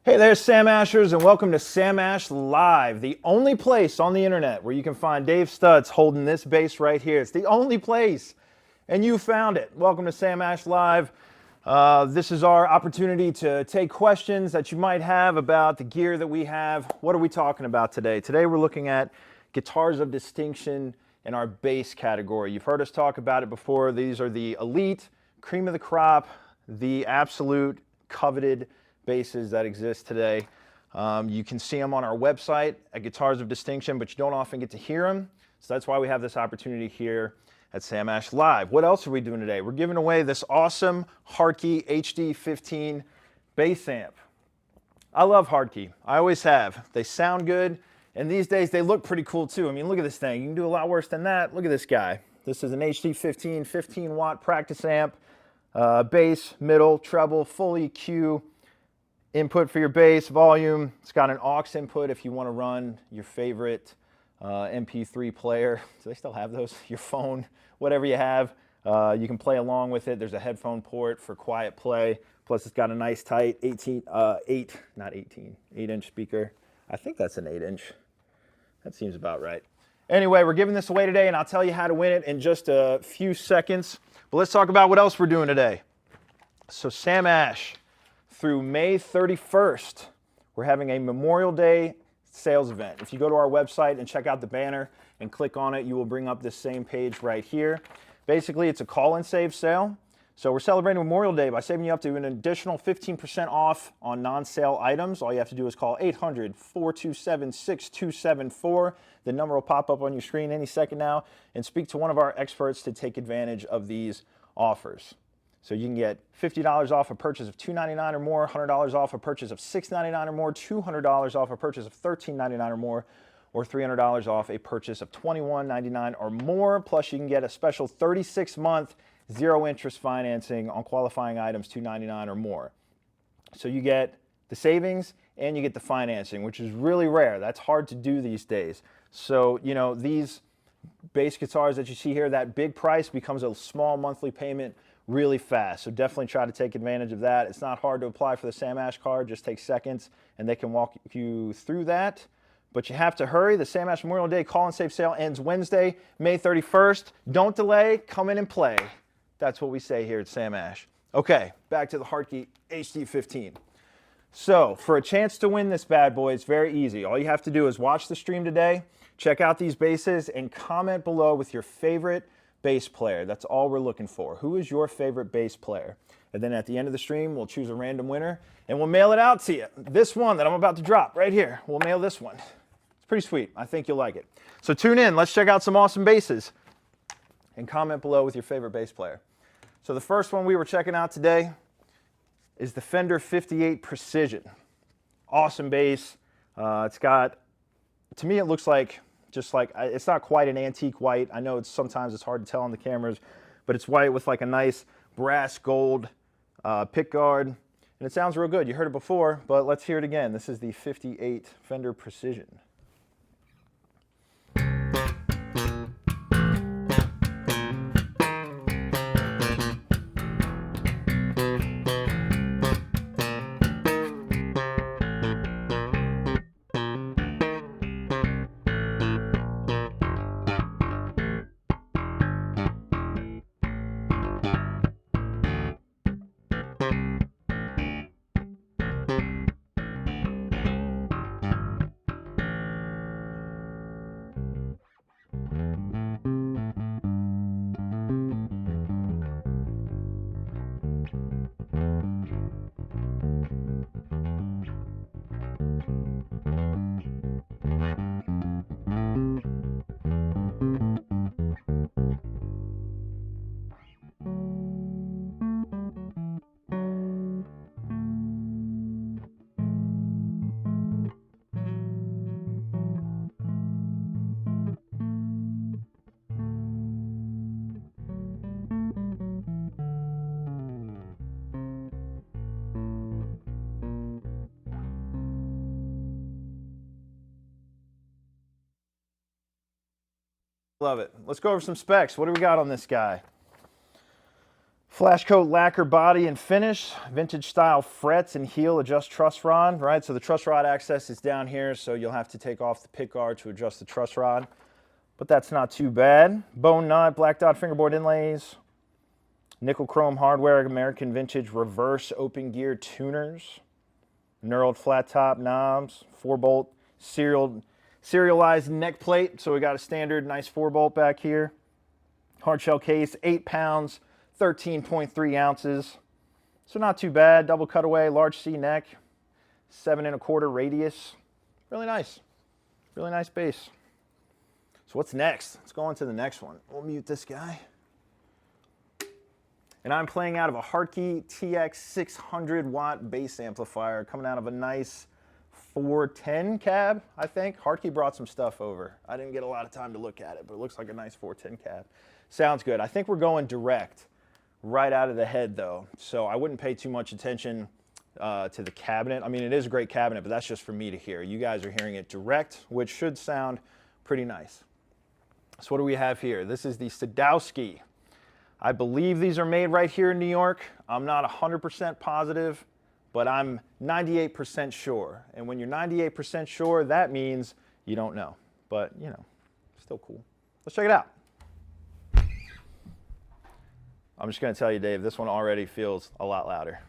Hey there, Sam Ashers, and welcome to Sam Ash Live, the only place on the internet where you can find Dave Stutz holding this bass right here. It's the only place, and you found it. Welcome to Sam Ash Live. This is our opportunity to take questions that you might have about the gear that we have. What are we talking about today? Today we're looking at guitars of distinction in our bass category. You've heard us talk about it before. These are the elite, cream of the crop, the absolute coveted basses that exist today. You can see them on our website at Guitars of Distinction, but you don't often get to hear them. So that's why we have this opportunity here at Sam Ash Live. What else are we doing today? We're giving away this awesome Hartke HD15 Bass Amp. I love Hartke. I always have. They sound good, and these days they look pretty cool too. I mean, look at this thing. You can do a lot worse than that. Look at this guy. This is an HD15 15-watt practice amp, bass, middle, treble, full EQ. Input for your bass, volume. It's got an aux input if you want to run your favorite MP3 player. Do they still have those? Your phone, whatever you have. You can play along with it. There's a headphone port for quiet play. Plus it's got a nice tight 8-inch speaker. I think that's an 8-inch. That seems about right. Anyway, we're giving this away today, and I'll tell you how to win it in just a few seconds. But let's talk about what else we're doing today. So Sam Ash, through May 31st, we're having a Memorial Day sales event. If you go to our website and check out the banner and click on it, you will bring up this same page right here. Basically, it's a call and save sale. So we're celebrating Memorial Day by saving you up to an additional 15% off on non-sale items. All you have to do is call 800-427-6274. The number will pop up on your screen any second now, and speak to one of our experts to take advantage of these offers. So you can get $50 off a purchase of $299 or more, $100 off a purchase of $699 or more, $200 off a purchase of $1399 or more, or $300 off a purchase of $2199 or more. Plus you can get a special 36-month zero-interest financing on qualifying items $299 or more. So you get the savings and you get the financing, which is really rare. That's hard to do these days. So, you know, these bass guitars that you see here, that big price becomes a small monthly payment really fast. So definitely try to take advantage of that. It's not hard to apply for the Sam Ash card. Just takes seconds and they can walk you through that. But you have to hurry. The Sam Ash Memorial Day call and save sale ends Wednesday, May 31st. Don't delay. Come in and play. That's what we say here at Sam Ash. Okay, back to the Hartke HD15. So for a chance to win this bad boy, it's very easy. All you have to do is watch the stream today, check out these basses, and comment below with your favorite bass player. That's all we're looking for. Who is your favorite bass player? And then at the end of the stream, we'll choose a random winner and we'll mail it out to you. This one that I'm about to drop right here, we'll mail this one. It's pretty sweet. I think you'll like it. So tune in. Let's check out some awesome basses and comment below with your favorite bass player. So the first one we were checking out today is the Fender 58 Precision. Awesome bass. It's got, to me it looks like, just like, it's not quite an antique white. I know sometimes it's hard to tell on the cameras, but it's white with like a nice brass gold pick guard, and it sounds real good. You heard it before, but let's hear it again. This is the 58 Fender Precision. Love it. Let's go over some specs. What do we got on this guy? Flash coat lacquer body and finish, vintage style frets and heel adjust truss rod, right? So the truss rod access is down here, so you'll have to take off the pick guard to adjust the truss rod, but that's not too bad. Bone nut, black dot fingerboard inlays, nickel chrome hardware, American vintage reverse open gear tuners, knurled flat top knobs, 4-bolt serialized neck plate, so we got a standard nice 4-bolt back here. Hard shell case, 8 pounds, 13.3 ounces, so not too bad. Double cutaway, large C neck, 7 1/4 radius. Really nice bass. So what's next? Let's go on to the next one. We'll mute this guy. And I'm playing out of a Hartke TX 600 watt bass amplifier coming out of a nice 410 cab, I think. Hartke brought some stuff over. I didn't get a lot of time to look at it, but it looks like a nice 410 cab. Sounds good. I think we're going direct. Right out of the head though, so I wouldn't pay too much attention to the cabinet. I mean, it is a great cabinet, but that's just for me to hear. You guys are hearing it direct, which should sound pretty nice. So what do we have here? This is the Sadowski. I believe these are made right here in New York. I'm not 100% positive, but I'm 98% sure. And when you're 98% sure, that means you don't know. But, you know, still cool. Let's check it out. I'm just going to tell you, Dave, this one already feels a lot louder.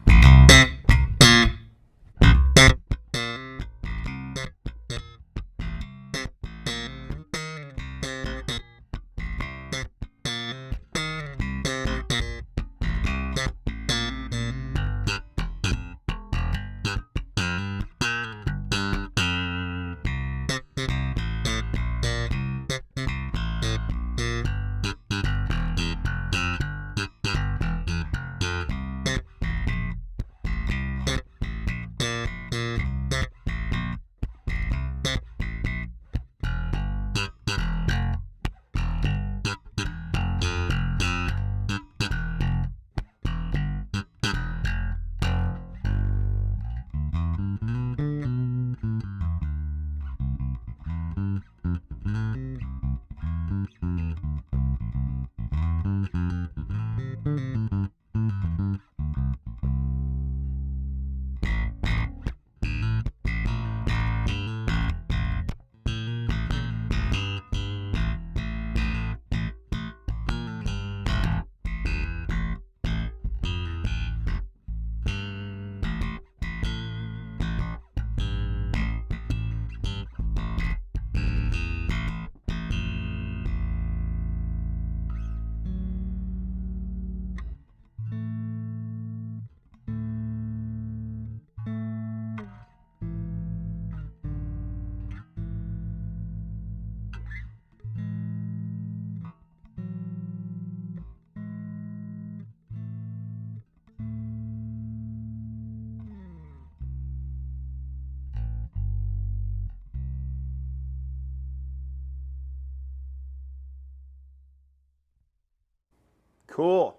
Cool.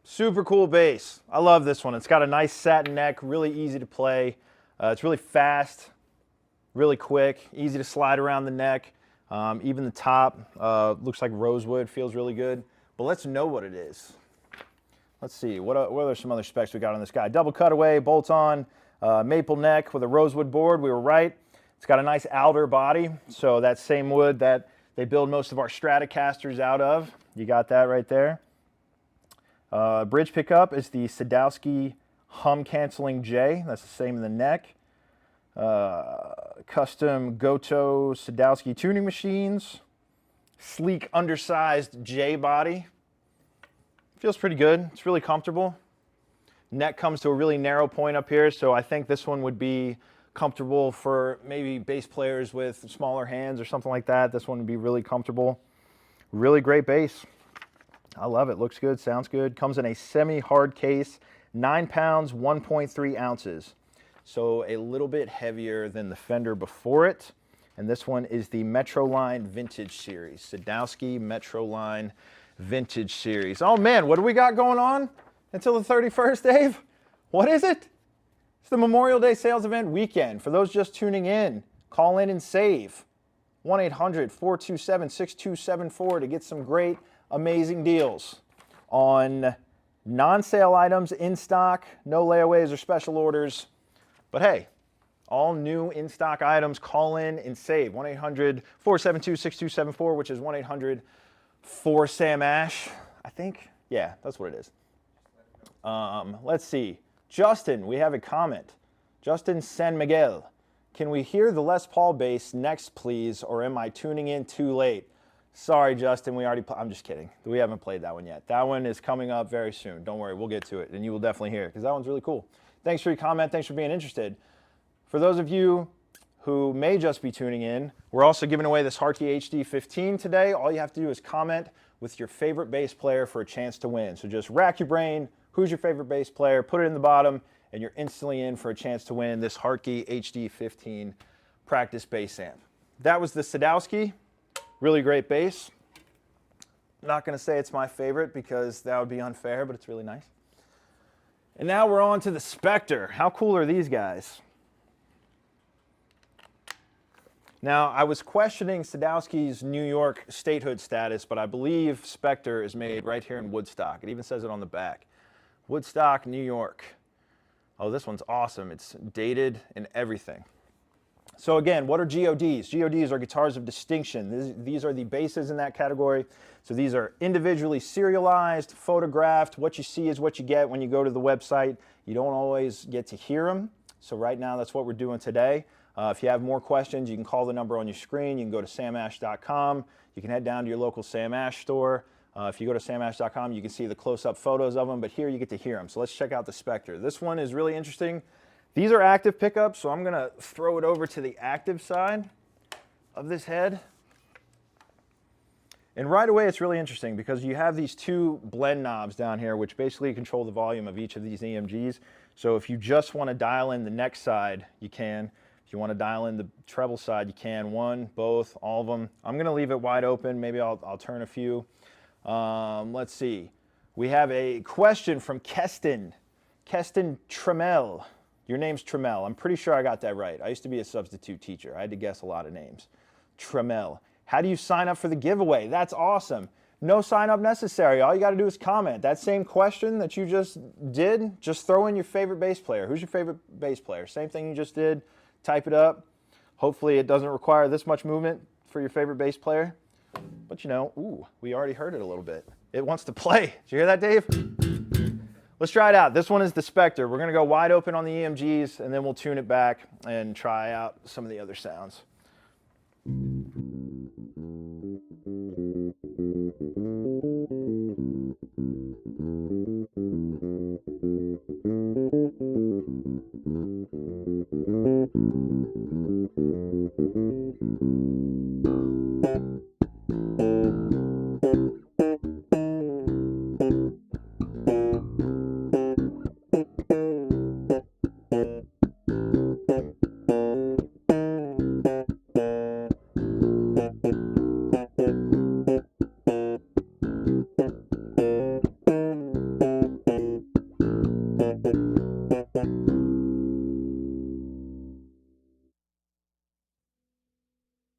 Super cool bass. I love this one. It's got a nice satin neck, really easy to play. It's really fast, really quick, easy to slide around the neck. Even the top looks like rosewood, feels really good. But let's know what it is. Let's see, what are some other specs we got on this guy? Double cutaway, bolt-on, maple neck with a rosewood board. We were right. It's got a nice alder body, so that same wood that they build most of our Stratocasters out of. You got that right there. Bridge pickup is the Sadowski hum canceling J. That's the same in the neck. Custom Goto Sadowski tuning machines. Sleek undersized J body. Feels pretty good. It's really comfortable. Neck comes to a really narrow point up here, so I think this one would be comfortable for maybe bass players with smaller hands or something like that. This one would be really comfortable. Really great bass. I love it. Looks good, sounds good. Comes in a semi-hard case, 9 pounds, 1.3 ounces. So a little bit heavier than the Fender before it. And this one is the Metroline Vintage Series. Sadowski Metroline Vintage Series. Oh man, what do we got going on until the 31st, Dave? What is it? It's the Memorial Day sales event weekend. For those just tuning in, call in and save. 1-800-427-6274 to get some great, amazing deals on non-sale items in stock, no layaways or special orders. But hey, all new in-stock items, call in and save. 1-800-472-6274, which is 1-800-4SAM-ASH, I think. Yeah, that's what it is. Let's see. Justin, we have a comment. Justin San Miguel. Can we hear the Les Paul bass next, please, or am I tuning in too late? Sorry, Justin, we already I'm just kidding. We haven't played that one yet. That one is coming up very soon. Don't worry, we'll get to it, and you will definitely hear it, because that one's really cool. Thanks for your comment. Thanks for being interested. For those of you who may just be tuning in, we're also giving away this Hartke HD15 today. All you have to do is comment with your favorite bass player for a chance to win. So just rack your brain. Who's your favorite bass player? Put it in the bottom, and you're instantly in for a chance to win this Hartke HD15 practice bass amp. That was the Sadowski. Really great bass. Not going to say it's my favorite because that would be unfair, but it's really nice. And now we're on to the Specter. How cool are these guys? Now, I was questioning Sadowski's New York statehood status, but I believe Specter is made right here in Woodstock. It even says it on the back. Woodstock, New York. Oh, this one's awesome. It's dated and everything. So again, what are GODs? GODs are guitars of distinction. These are the basses in that category. So these are individually serialized, photographed. What you see is what you get when you go to the website. You don't always get to hear them. So right now, that's what we're doing today. If you have more questions, you can call the number on your screen. You can go to samash.com. You can head down to your local Sam Ash store. If you go to samash.com, you can see the close-up photos of them, but here you get to hear them. So let's check out the Specter. This one is really interesting. These are active pickups, so I'm going to throw it over to the active side of this head. And right away, it's really interesting because you have these two blend knobs down here, which basically control the volume of each of these EMGs. So if you just want to dial in the neck side, you can. If you want to dial in the treble side, you can. One, both, all of them. I'm going to leave it wide open. Maybe I'll turn a few. Let's see. We have a question from Keston. Keston Tremel. Your name's Tremel. I'm pretty sure I got that right. I used to be a substitute teacher. I had to guess a lot of names. Tremel. How do you sign up for the giveaway? That's awesome. No sign up necessary. All you got to do is comment. That same question that you just did, just throw in your favorite bass player. Who's your favorite bass player? Same thing you just did. Type it up. Hopefully it doesn't require this much movement for your favorite bass player. But you know, ooh, we already heard it a little bit. It wants to play. Did you hear that, Dave? Let's try it out. This one is the Specter. We're going to go wide open on the EMGs, and then we'll tune it back and try out some of the other sounds.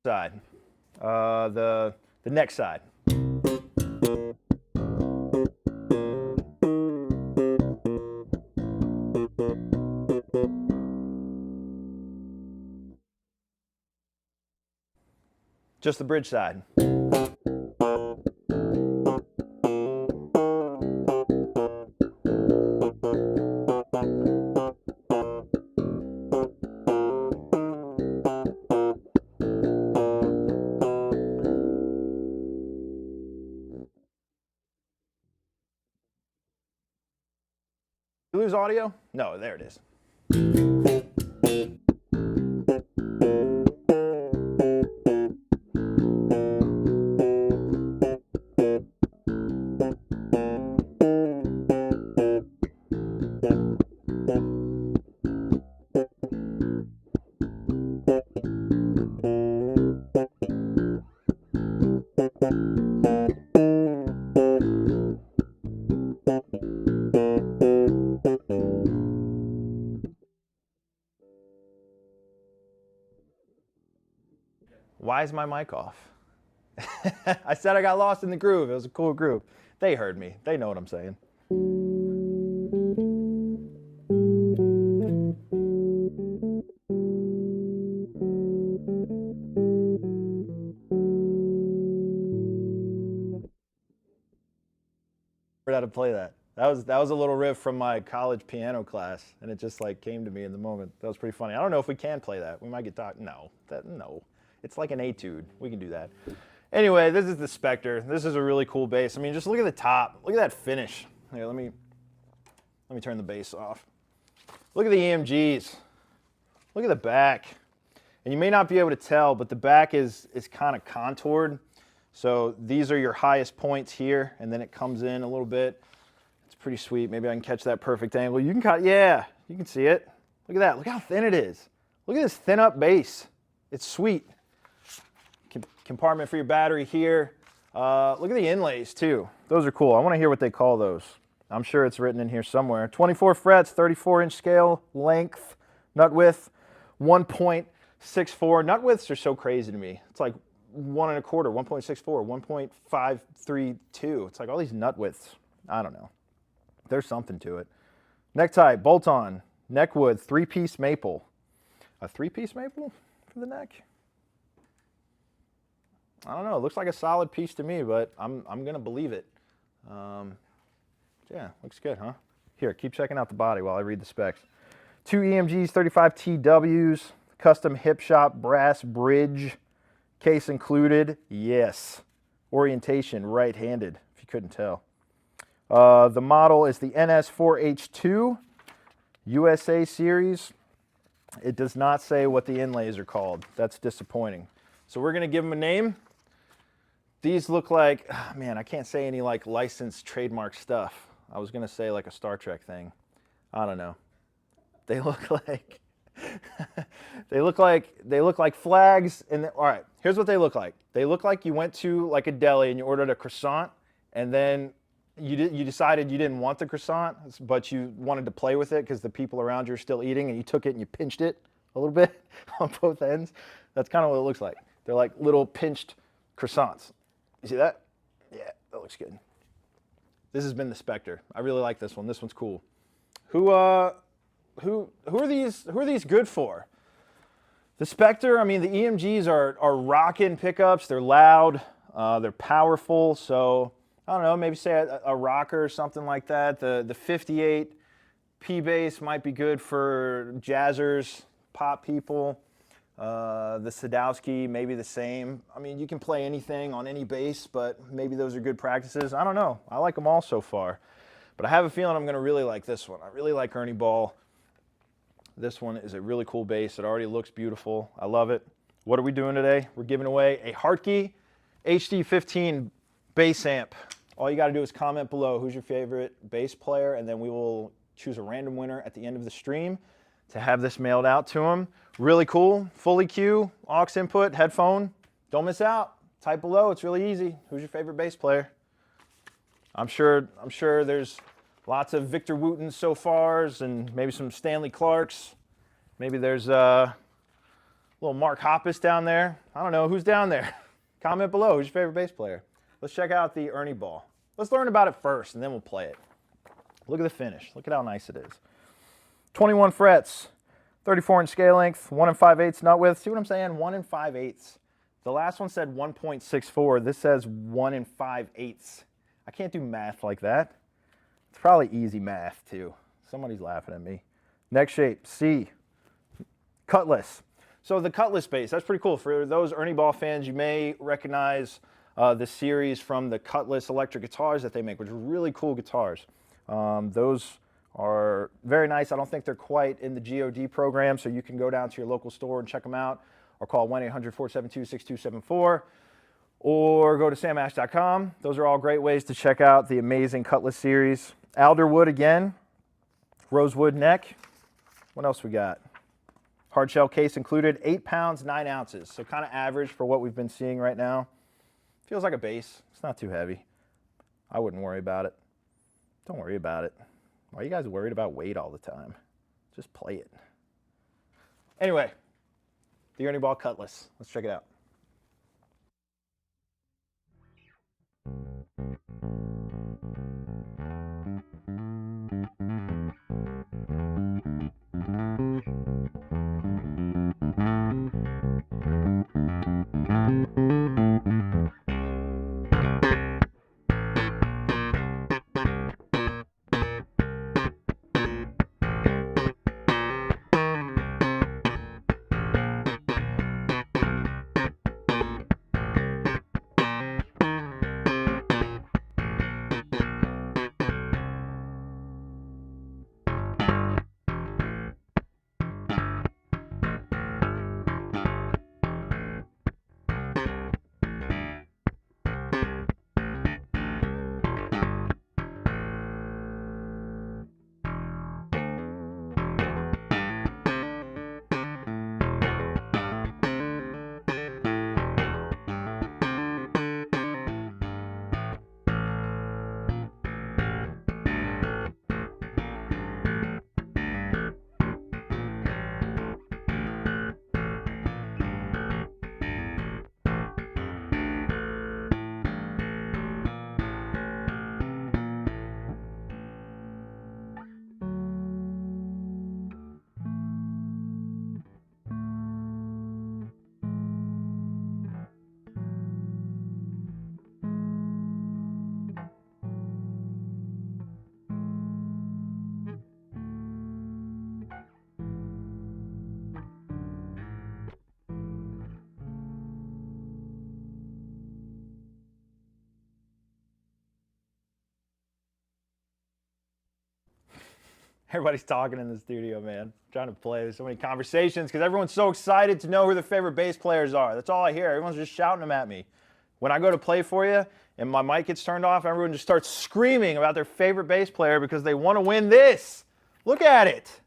Side, the neck side. Just the bridge side. You lose audio? No, there it is. Why is my mic off? I said I got lost in the groove. It was a cool groove. They heard me. They know what I'm saying. How to play that. That was a little riff from my college piano class, and it just like came to me in the moment. That was pretty funny. I don't know if we can play that. We might get talked. No, it's like an etude. We can do that. Anyway, this is the Specter. This is a really cool bass. I mean, just look at the top. Look at that finish. Here, let me turn the bass off. Look at the EMGs. Look at the back. And you may not be able to tell, but the back is kind of contoured. So these are your highest points here, and then it comes in a little bit. It's pretty sweet. Maybe I can catch that perfect angle. You can yeah, you can see it. Look at that. Look how thin it is. Look at this thin up bass. It's sweet. Compartment for your battery here. Look at the inlays too. Those are cool. I want to hear what they call those. I'm sure it's written in here somewhere. 24 frets, 34-inch scale length, nut width, 1.64. Nut widths are so crazy to me. It's like 1 1/4, 1.64, 1.532. It's like all these nut widths. I don't know. There's something to it. Necktie, bolt-on, neck wood, 3-piece maple. A 3-piece maple for the neck? I don't know. It looks like a solid piece to me, but I'm gonna believe it. Yeah, looks good, huh? Here, keep checking out the body while I read the specs. 2 EMGs, 35 TWs, custom hip shop brass bridge, case included. Yes. Orientation right-handed, if you couldn't tell. The model is the NS4H2 USA series. It does not say what the inlays are called. That's disappointing. So we're gonna give them a name. These look like, oh man, I can't say any like licensed trademark stuff. I was gonna say like a Star Trek thing. I don't know. They look like they look like flags. And all right, here's what they look like. They look like you went to like a deli and you ordered a croissant, and then you decided you didn't want the croissant, but you wanted to play with it because the people around you are still eating, and you took it and you pinched it a little bit on both ends. That's kind of what it looks like. They're like little pinched croissants. You see that? Yeah, that looks good. This has been the Specter. I really like this one. This one's cool. Who are these good for? The Specter, I mean, the EMGs are rockin' pickups. They're loud. They're powerful. So I don't know, maybe say a rocker or something like that. The 58 P bass might be good for jazzers, pop people. The Sadowski, maybe the same. I mean, you can play anything on any bass, but maybe those are good practices. I don't know. I like them all so far. But I have a feeling I'm going to really like this one. I really like Ernie Ball. This one is a really cool bass. It already looks beautiful. I love it. What are we doing today? We're giving away a Hartke HD15 Bass Amp. All you got to do is comment below who's your favorite bass player, and then we will choose a random winner at the end of the stream to have this mailed out to them. Really cool, full EQ, aux input, headphone. Don't miss out. Type below, it's really easy. Who's your favorite bass player? I'm sure there's lots of Victor Wootens so fars, and maybe some Stanley Clarks. Maybe there's a little Mark Hoppus down there. I don't know, who's down there? Comment below, who's your favorite bass player? Let's check out the Ernie Ball. Let's learn about it first, and then we'll play it. Look at the finish. Look at how nice it is. 21 frets, 34-inch scale length, 1 5/8 nut width. See what I'm saying? 1 5/8. The last one said 1.64. This says 1 5/8. I can't do math like that. It's probably easy math too. Somebody's laughing at me. Neck shape, C. Cutlass. So the Cutlass bass, that's pretty cool. For those Ernie Ball fans, you may recognize the series from the Cutlass electric guitars that they make, which are really cool guitars. Those are very nice. I don't think they're quite in the GOD program, so you can go down to your local store and check them out, or call 1-800-472-6274, or go to samash.com. Those are all great ways to check out the amazing Cutlass series. Alderwood again, rosewood neck. What else we got? Hard shell case included, 8 pounds, 9 ounces. So kind of average for what we've been seeing right now. Feels like a bass. It's not too heavy. I wouldn't worry about it. Don't worry about it. Why are you guys worried about weight all the time? Just play it. Anyway, the Ernie Ball Cutlass. Let's check it out. Everybody's talking in the studio, man. I'm trying to play. There's so many conversations because everyone's so excited to know who their favorite bass players are. That's all I hear. Everyone's just shouting them at me. When I go to play for you and my mic gets turned off, everyone just starts screaming about their favorite bass player because they want to win this. Look at it.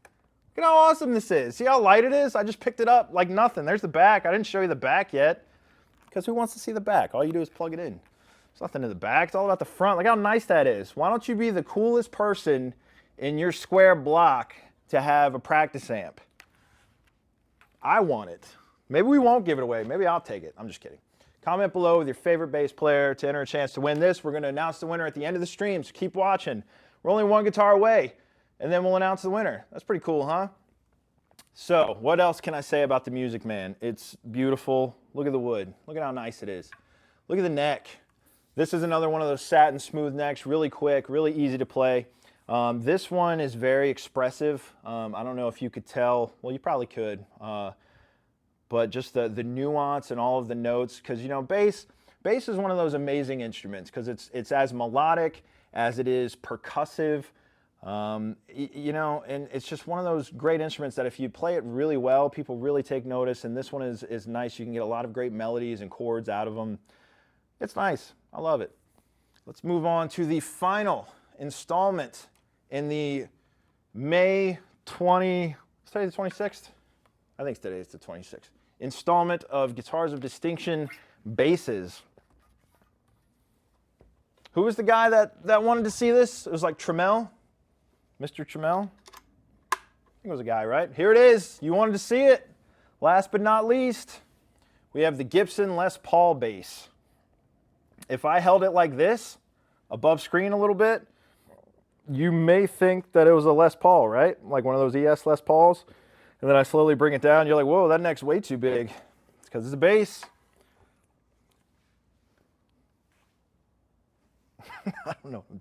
Look at how awesome this is. See how light it is? I just picked it up like nothing. There's the back. I didn't show you the back yet because who wants to see the back? All you do is plug it in. There's nothing in the back. It's all about the front. Look how nice that is. Why don't you be the coolest person in your square block to have a practice amp? I want it. Maybe we won't give it away. Maybe I'll take it. I'm just kidding. Comment below with your favorite bass player to enter a chance to win this. We're going to announce the winner at the end of the stream, so keep watching. We're only one guitar away, and then we'll announce the winner. That's pretty cool, huh? So, what else can I say about the music, man? It's beautiful. Look at the wood. Look at how nice it is. Look at the neck. This is another one of those satin smooth necks, really quick, really easy to play. This one is very expressive. I don't know if you could tell. Well, you probably could. But just the nuance and all of the notes, because, you know, bass is one of those amazing instruments because it's as melodic as it is percussive. You know, and it's just one of those great instruments that if you play it really well, people really take notice. And this one is nice. You can get a lot of great melodies and chords out of them. It's nice. I love it. Let's move on to the final installment in the May 20, is today the 26th? I think today is the 26th. Installment of Guitars of Distinction Basses. Who was the guy that wanted to see this? It was like Trammell, Mr. Trammell. I think it was a guy, right? Here it is. You wanted to see it. Last but not least, we have the Gibson Les Paul bass. If I held it like this, above screen a little bit, you may think that it was a Les Paul, right? Like one of those ES Les Pauls. And then I slowly bring it down. You're like, whoa, that neck's way too big. It's because it's a bass. I don't know what I'm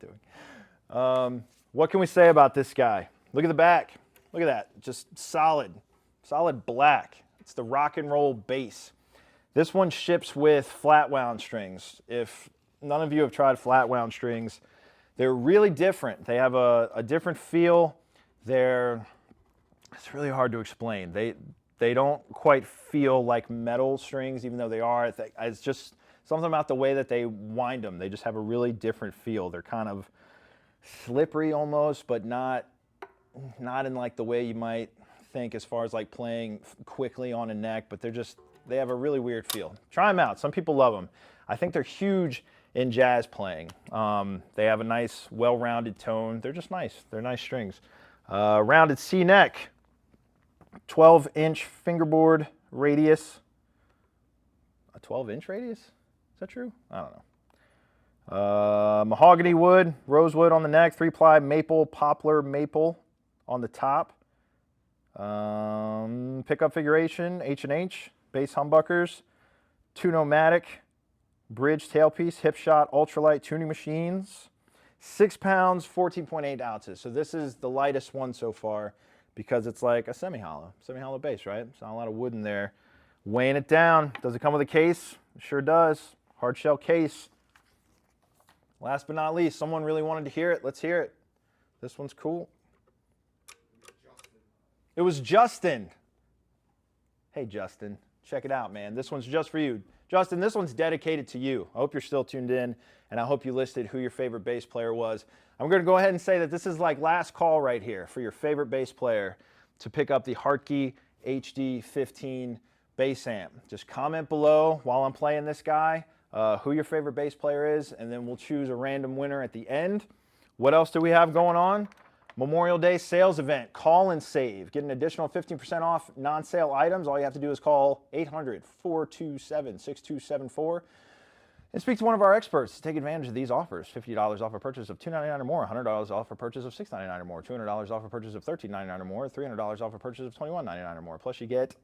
doing. What can we say about this guy? Look at the back. Look at that. Just solid black. It's the rock and roll bass. This one ships with flat wound strings. If none of you have tried flat wound strings, they're really different. They have a different feel. It's really hard to explain. They don't quite feel like metal strings, even though they are. It's just something about the way that they wind them. They just have a really different feel. They're kind of slippery almost, but not in like the way you might think as far as like playing quickly on a neck, but they have a really weird feel. Try them out. Some people love them. I think they're huge in jazz playing. They have a nice, well-rounded tone. They're just nice. They're nice strings. Rounded C neck, 12-inch fingerboard radius. A 12-inch radius? Is that true? I don't Mahogany wood, rosewood on the neck, 3-ply maple, poplar maple on the top. Pickup figuration, H&H, bass humbuckers, 2-nomadic, bridge tailpiece, hip shot, ultralight tuning machines, 6 pounds, 14.8 ounces. So this is the lightest one so far because it's like a semi-hollow bass, right? There's not a lot of wood in there. Weighing it down. Does it come with a case? It sure does. Hard shell case. Last but not least, someone really wanted to hear it. Let's hear it. This one's cool. It was Justin. Hey, Justin. Check it out, man. This one's just for you. Justin, this one's dedicated to you. I hope you're still tuned in, and I hope you listed who your favorite bass player was. I'm going to go ahead and say that this is like last call right here for your favorite bass player to pick up the Hartke HD15 Bass Amp. Just comment below while I'm playing this guy who your favorite bass player is, and then we'll choose a random winner at the end. What else do we have going on? Memorial Day sales event. Call and save. Get an additional 15% off non-sale items. All you have to do is call 800-427-6274 and speak to one of our experts to take advantage of these offers. $50 off a purchase of $299 or more, $100 off a purchase of $699 or more, $200 off a purchase of $1399 or more, $300 off a purchase of $2199 or more. Plus you get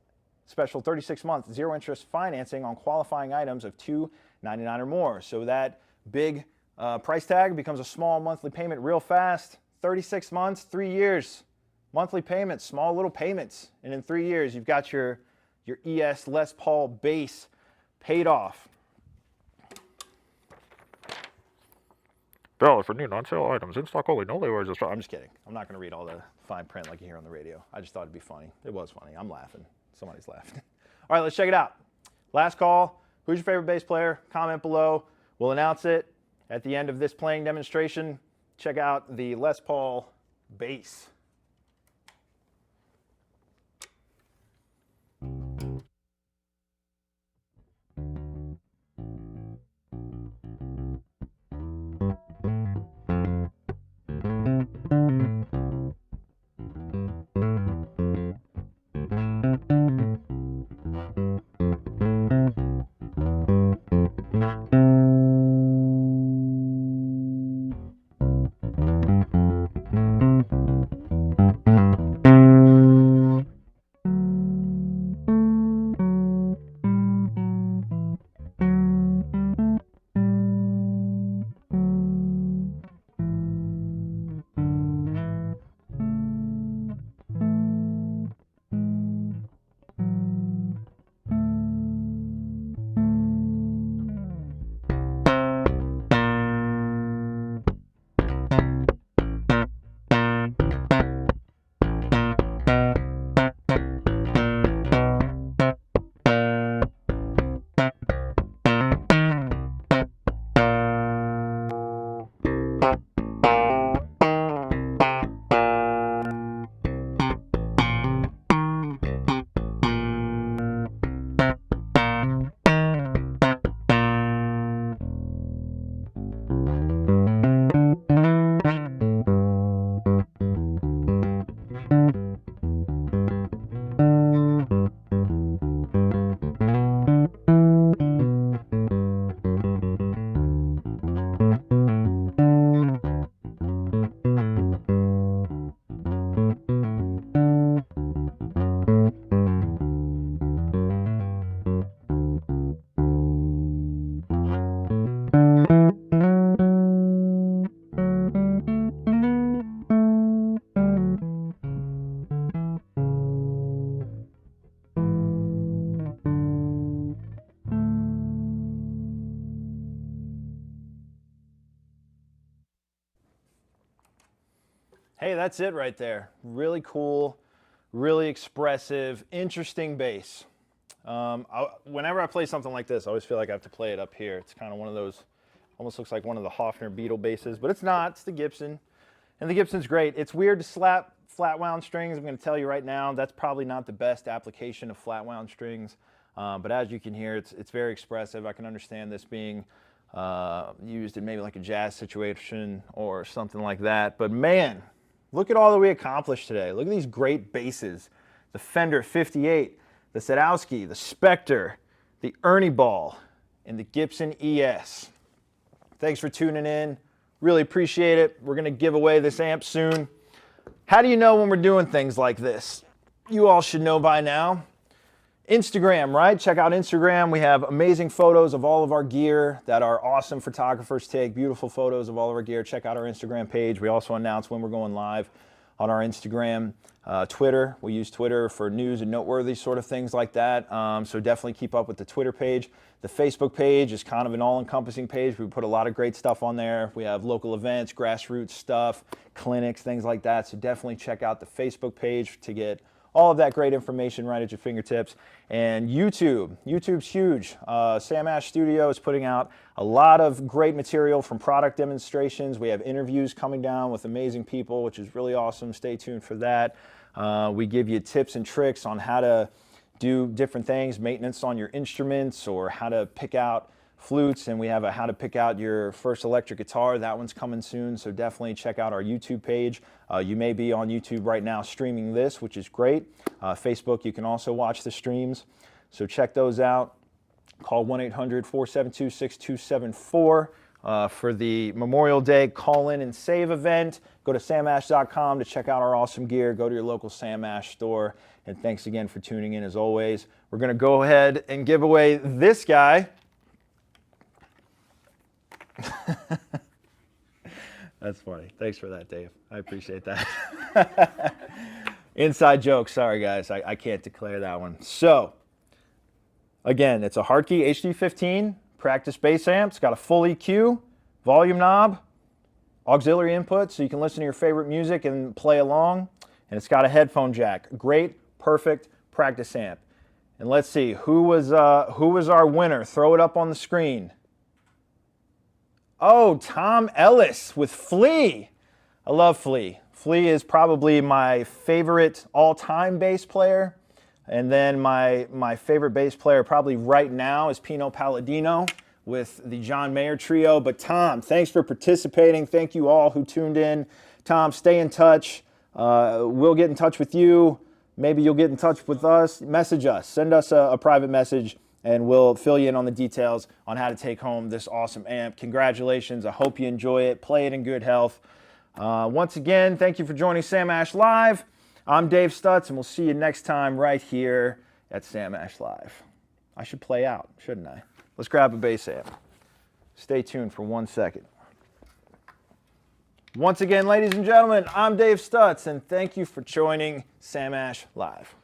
special 36-month zero-interest financing on qualifying items of $299 or more. So that big price tag becomes a small monthly payment real fast. 36 months, 3 years, monthly payments, small little payments. And in 3 years, you've got your ES Les Paul bass paid off. $1 for new non-sale items. In stock only. No layovers. I'm just kidding. I'm not going to read all the fine print like you hear on the radio. I just thought it'd be funny. It was funny. I'm laughing. Somebody's laughing. All right, let's check it out. Last call. Who's your favorite bass player? Comment below. We'll announce it at the end of this playing demonstration. Check out the Les Paul bass. Hey, that's it right there. Really cool, really expressive, interesting bass. Whenever I play something like this, I always feel like I have to play it up here. It's kind of one of those, almost looks like one of the Hofner Beetle basses, but it's not. It's the Gibson. And the Gibson's great. It's weird to slap flat wound strings. I'm going to tell you right now, that's probably not the best application of flat wound strings. But as you can hear, it's very expressive. I can understand this being used in maybe like a jazz situation or something like that. But man, look at all that we accomplished today. Look at these great basses. The Fender 58, the Sadowski, the Specter, the Ernie Ball, and the Gibson ES. Thanks for tuning in. Really appreciate it. We're going to give away this amp soon. How do you know when we're doing things like this? You all should know by now. Instagram, right? Check out Instagram. We have amazing photos of all of our gear that our awesome photographers take. Beautiful photos of all of our gear. Check out our Instagram page. We also announce when we're going live on our Instagram. Twitter, we use Twitter for news and noteworthy sort of things like that. So definitely keep up with the Twitter page. The Facebook page is kind of an all-encompassing page. We put a lot of great stuff on there. We have local events, grassroots stuff, clinics, things like that. So definitely check out the Facebook page to get all of that great information right at your fingertips. And YouTube's huge. Sam Ash Studio is putting out a lot of great material from product demonstrations. We have interviews coming down with amazing people, which is really awesome. Stay tuned for that. We give you tips and tricks on how to do different things, maintenance on your instruments, or how to pick out flutes, and we have a how to pick out your first electric guitar. That one's coming soon, so definitely check out our YouTube page. You may be on YouTube right now streaming this, which is great. Facebook, you can also watch the streams, so check those out. Call 1-800-472-6274 for the Memorial Day call-in and save event. Go to samash.com to check out our awesome gear. Go to your local Sam Ash store, and thanks again for tuning in as always. We're going to go ahead and give away this guy. That's funny. Thanks for that, Dave. I appreciate that. Inside joke. Sorry, guys. I can't declare that one. So, again, it's a Hartke HD15 practice bass amp. It's got a full EQ, volume knob, auxiliary input, so you can listen to your favorite music and play along. And it's got a headphone jack. Great, perfect practice amp. And let's see, who was our winner? Throw it up on the screen. Oh, Tom Ellis with Flea. I love Flea. Flea is probably my favorite all-time bass player. And then my favorite bass player probably right now is Pino Palladino with the John Mayer Trio. But Tom, thanks for participating. Thank you all who tuned in. Tom, stay in touch. We'll get in touch with you. Maybe you'll get in touch with us. Message us. Send us a private message, and we'll fill you in on the details on how to take home this awesome amp. Congratulations. I hope you enjoy it. Play it in good health. Once again, thank you for joining Sam Ash Live. I'm Dave Stutz, and we'll see you next time right here at Sam Ash Live. I should play out, shouldn't I? Let's grab a bass amp. Stay tuned for 1 second. Once again, ladies and gentlemen, I'm Dave Stutz, and thank you for joining Sam Ash Live.